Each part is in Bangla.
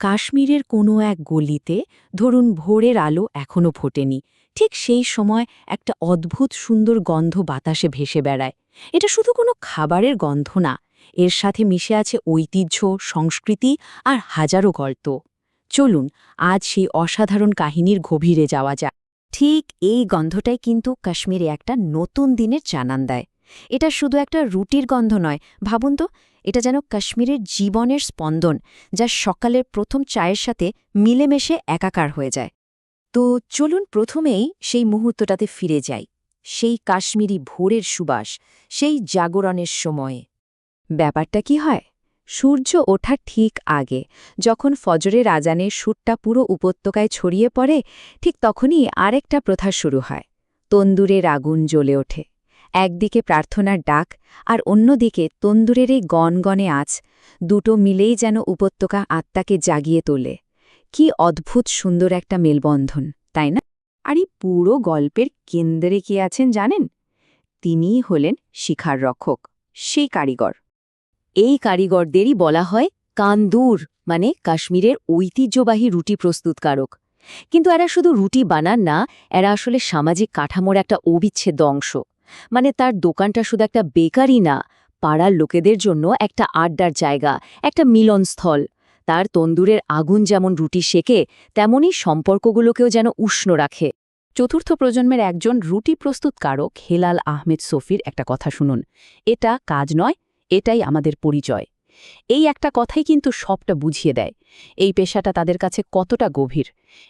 কাশ্মীরের কোনো এক গলিতে ধরুন ভোরের আলো এখনো ফোটেনি, ঠিক সেই সময় একটা অদ্ভুত সুন্দর গন্ধ বাতাসে ভেসে বেড়ায়। এটা শুধু কোনো খাবারের গন্ধ না, এর সাথে মিশে আছে ঐতিহ্য, সংস্কৃতি আর হাজারো গল্প। চলুন আজ সেই অসাধারণ কাহিনীর গভীরে যাওয়া যাক। ঠিক এই গন্ধটাই কিন্তু কাশ্মীরে একটা নতুন দিনের জানান দেয়। এটা শুধু একটা রুটির গন্ধ নয়, ভাবুন তো, এটা যেন কাশ্মীরের জীবনের স্পন্দন, যা সকালের প্রথম চায়ের সাথে মিলেমিশে একাকার হয়ে যায়। তো চলুন প্রথমেই সেই মুহূর্তটাতে ফিরে যাই, সেই কাশ্মীরি ভোরের সুবাস, সেই জাগরণের সময়ে। ব্যাপারটা কি হয়? সূর্য ওঠার ঠিক আগে, যখন ফজরের আজানের সুরটা পুরো উপত্যকায় ছড়িয়ে পড়ে, ঠিক তখনই আরেকটা প্রথা শুরু হয়। তন্দুরের আগুন জ্বলে ওঠে। একদিকে প্রার্থনার ডাক, আর অন্যদিকে তন্দুরের এই গনগনে আঁচ, দুটো মিলেই যেন উপত্যকা আত্মাকে জাগিয়ে তোলে। কি অদ্ভুত সুন্দর একটা মেলবন্ধন, তাই না? আর এই পুরো গল্পের কেন্দ্রে কে আছেন জানেন? তিনিই হলেন শিখার রক্ষক, সেই কারিগর। এই কারিগরদেরই বলা হয় কান্দুর, মানে কাশ্মীরের ঐতিহ্যবাহী রুটি প্রস্তুতকারক। কিন্তু এরা শুধু রুটি বানান না, এরা আসলে সামাজিক কাঠামোর একটা অবিচ্ছেদ্য অংশ। মানে তার দোকানটা শুধু একটা বেকারি না, পাড়ার লোকেদের জন্য একটা আড্ডার জায়গা, একটা মিলনস্থল। তার তন্দুরের আগুন যেমন রুটি শেকে, তেমনই সম্পর্কগুলোকেও যেন উষ্ণ রাখে। চতুর্থ প্রজন্মের একজন রুটি প্রস্তুতকারক হেলাল আহমেদ সফির একটা কথা শুনুন। এটা কাজ নয়, এটাই আমাদের পরিচয়। এই একটা কথাই কিন্তু সবটা বুঝিয়ে দেয়। এই পেশাটা তাদের কাছে কতটা গভীর।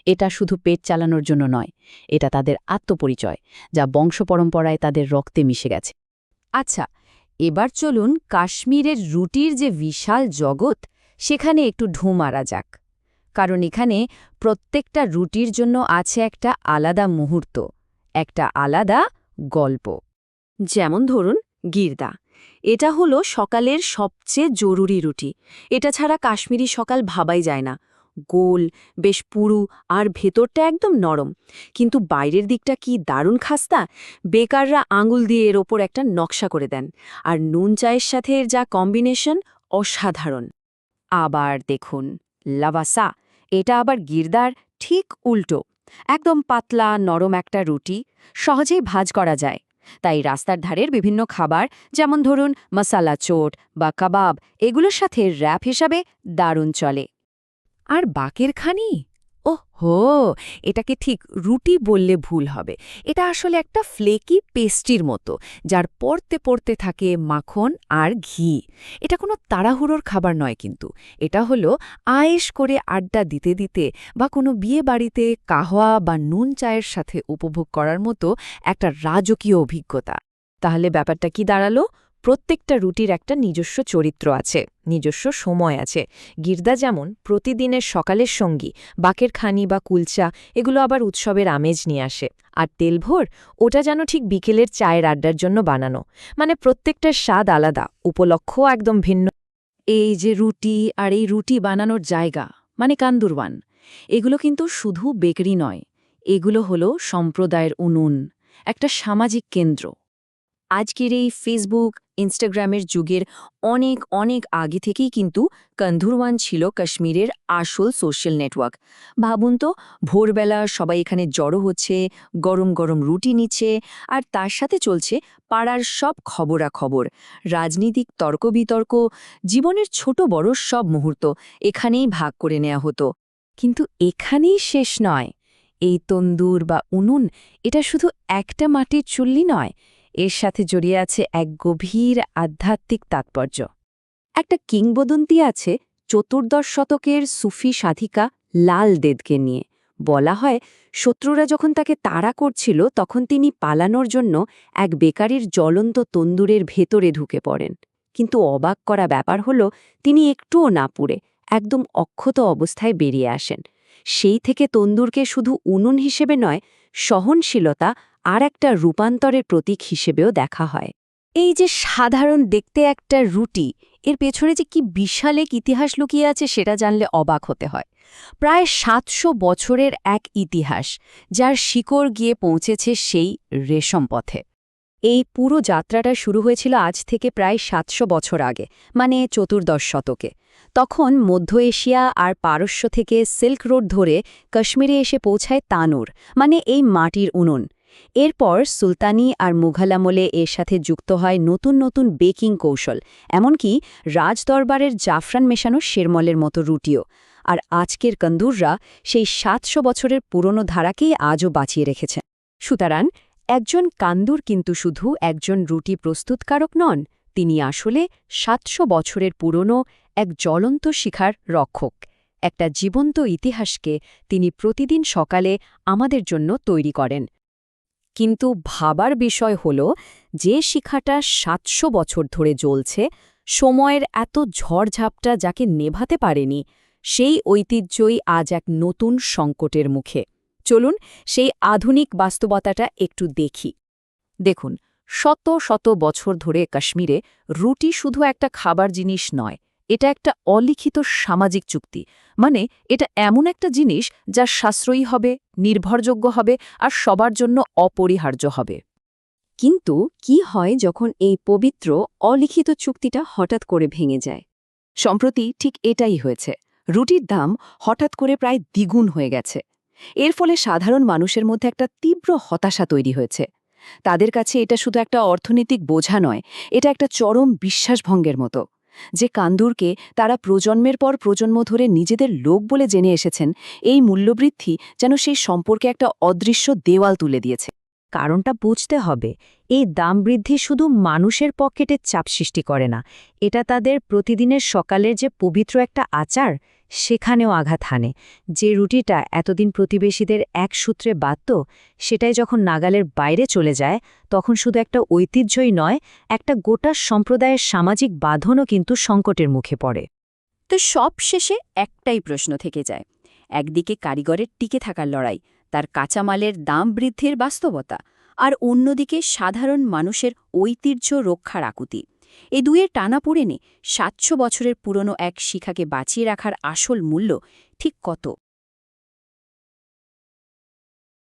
এটা শুধু পেট চালানোর জন্য নয়, এটা তাদের আত্মপরিচয়, যা বংশপরম্পরায় তাদের রক্তে মিশে গেছে। আচ্ছা, এবার চলুন কাশ্মীরের রুটির যে বিশাল জগৎ, সেখানে একটু ঢুঁ মারা যাক। কারণ এখানে প্রত্যেকটা রুটির জন্য আছে একটা আলাদা মুহূর্ত, একটা আলাদা গল্প। যেমন ধরুন গিরদা। এটা হলো সকালের সবচেয়ে জরুরি রুটি। এটা ছাড়া কাশ্মীরি সকাল ভাবাই যায় না। গোল, বেশ পুরু, আর ভেতরটা একদম নরম। কিন্তু বাইরের দিকটা কি দারুণ খাস্তা! বেকাররা আঙুল দিয়ে এর ওপর একটা নকশা করে দেন। আর নুন চায়ের সাথে এর যা কম্বিনেশন, অসাধারণ। আবার দেখুন লাভাসা। এটা আবার গিরদার ঠিক উল্টো। একদম পাতলা নরম একটা রুটি, সহজেই ভাজ করা যায়। তাই রাস্তার ধারের বিভিন্ন খাবার, যেমন ধরুন মশালা চোট বা কাবাব, এগুলোর সাথে র‍্যাপ হিসাবে দারুণ চলে। আর বাকের খানি, ওহো, এটাকে ঠিক রুটি বললে ভুল হবে। এটা আসলে একটা ফ্লেকি পেস্ট্রির মতো, যার পড়তে পড়তে থাকে মাখন আর ঘি। এটা কোনো তাড়াহুড়োর খাবার নয়, কিন্তু এটা হলো আয়েশ করে আড্ডা দিতে দিতে বা কোনো বিয়ে বাড়িতে কাহওয়া বা নুন চায়ের সাথে উপভোগ করার মতো একটা রাজকীয় অভিজ্ঞতা। তাহলে ব্যাপারটা কি দাঁড়ালো? প্রত্যেকটা রুটির একটা নিজস্ব চরিত্র আছে, নিজস্ব সময় আছে। গিরদা যেমন প্রতিদিনের সকালের সঙ্গী, বাকের খানি বা কুলচা এগুলো আবার উৎসবের আমেজ নিয়ে আসে। আর তেলভোর, ওটা যেন ঠিক বিকেলের চায়ের আড্ডার জন্য বানানো। মানে প্রত্যেকটার স্বাদ আলাদা, উপলক্ষও একদম ভিন্ন। এই যে রুটি আর এই রুটি বানানোর জায়গা, মানে কান্দুরওয়ান, এগুলো কিন্তু শুধু বেকারি নয়, এগুলো হলো সম্প্রদায়ের উনুন, একটা সামাজিক কেন্দ্র। আজকের এই ফেসবুক, ইনস্টাগ্রামের যুগের অনেক অনেক আগে থেকেই কিন্তু কান্দুরওয়ান ছিল কাশ্মীরের আসল সোশ্যাল নেটওয়ার্ক। ভাবুন তো, ভোরবেলা সবাই এখানে জড়ো হচ্ছে, গরম গরম রুটি নিচ্ছে, আর তার সাথে চলছে পাড়ার সব খবরাখবর, রাজনীতিক তর্ক-বিতর্ক, জীবনের ছোট বড় সব মুহূর্ত এখানেই ভাগ করে নেওয়া হতো। কিন্তু এখানেই শেষ নয়। এই তন্দুর বা উনুন, এটা শুধু একটা মাটির চুল্লি নয়, এর সাথে জড়িয়ে আছে এক গভীর আধ্যাত্মিক তাৎপর্য। একটা কিংবদন্তি আছে চতুর্দশ শতকের সুফি সাধিকা লাল দেদকে নিয়ে। বলা হয়, শত্রুরা যখন তাকে তাড়া করছিল, তখন তিনি পালানোর জন্য এক বেকারির জ্বলন্ত তন্দুরের ভেতরে ঢুকে পড়েন। কিন্তু অবাক করা ব্যাপার হলো, তিনি একটুও না পুড়ে একদম অক্ষত অবস্থায় বেরিয়ে আসেন। সেই থেকে তন্দুরকে শুধু উনুন হিসেবে নয়, সহনশীলতা আর একটা রূপান্তরের প্রতীক হিসেবেও দেখা হয়। এই যে সাধারণ দেখতে একটা রুটি, এর পেছনে যে কি বিশাল এক ইতিহাস লুকিয়ে আছে সেটা জানলে অবাক হতে হয়। প্রায় ৭০০ বছরের এক ইতিহাস, যার শিকড় গিয়ে পৌঁছেছে সেই রেশম পথে। এই পুরো যাত্রাটা শুরু হয়েছিল আজ থেকে প্রায় ৭০০ বছর আগে, মানে চতুর্দশ শতকে। তখন মধ্য এশিয়া আর পারস্য থেকে সিল্ক রোড ধরে কাশ্মীরে এসে পৌঁছায় তানুর, মানে এই মাটির উনুন। এরপর সুলতানি আর মুঘল আমলে এর সাথে যুক্ত হয় নতুন নতুন বেকিং কৌশল, এমনকি রাজদরবারের জাফরান মেশানো শেরমলের মতো রুটিও। আর আজকের কন্দুররা সেই ৭০০ বছরের পুরনো ধারাকেই আজও বাঁচিয়ে রেখেছে। সুতরাং একজন কান্দুর কিন্তু শুধু একজন রুটি প্রস্তুতকারক নন, তিনি আসলে ৭০০ বছরের পুরনো এক জ্বলন্ত শিখার রক্ষক। একটা জীবন্ত ইতিহাসকে তিনি প্রতিদিন সকালে আমাদের জন্য তৈরি করেন। কিন্তু ভাবার বিষয় হল, যে শিখাটা ৭০০ বছর ধরে জ্বলছে, সময়ের এত ঝড়ঝাপটা যাকে নেভাতে পারেনি, সেই ঐতিহ্যই আজ এক নতুন সংকটের মুখে। চলুন সেই আধুনিক বাস্তবতাটা একটু দেখি। দেখুন, শত শত বছর ধরে কাশ্মীরে রুটি শুধু একটা খাবার জিনিস নয়, এটা একটা অলিখিত সামাজিক চুক্তি। মানে এটা এমন একটা জিনিস যা সাশ্রয়ী হবে, নির্ভরযোগ্য হবে আর সবার জন্য অপরিহার্য হবে। কিন্তু কি হয় যখন এই পবিত্র অলিখিত চুক্তিটা হঠাৎ করে ভেঙে যায়? সম্প্রতি ঠিক এটাই হয়েছে। রুটির দাম হঠাৎ করে প্রায় দ্বিগুণ হয়ে গেছে। এর ফলে সাধারণ মানুষের মধ্যে একটা তীব্র হতাশা তৈরি হয়েছে। তাদের কাছে এটা শুধু একটা অর্থনৈতিক বোঝা নয়, এটা একটা চরম বিশ্বাসভঙ্গের মতো। যে কান্দুরকে তারা প্রজন্মের পর প্রজন্ম ধরে নিজেদের লোক বলে জেনে এসেছেন, এই মূল্যবৃদ্ধি যেন সেই সম্পর্কে একটা অদৃশ্য দেওয়াল তুলে দিয়েছে। কারণটা বুঝতে হবে, এই দাম বৃদ্ধি শুধু মানুষের পকেটে চাপ সৃষ্টি করে না, এটা তাদের প্রতিদিনের সকালের যে পবিত্র একটা আচার, সেখানেও আঘাত হানে। যে রুটিটা এতদিন প্রতিবেশীদের এক সূত্রে বাঁধত, সেটাই যখন নাগালের বাইরে চলে যায়, তখন শুধু একটা ঐতিহ্যই নয়, একটা গোটা সম্প্রদায়ের সামাজিক বাঁধনও কিন্তু সংকটের মুখে পড়ে। তো সব শেষে একটাই প্রশ্ন থেকে যায়। একদিকে কারিগরের টিকে থাকার লড়াই, তার কাঁচামালের দাম বৃদ্ধির বাস্তবতা, আর অন্যদিকে সাধারণ মানুষের ঐতিহ্য রক্ষার আকুতি। এই দুয়ের টানাপোড়েনে ৭০০ বছরের পুরনো এক শিখাকে বাঁচিয়ে রাখার আসল মূল্য ঠিক কত?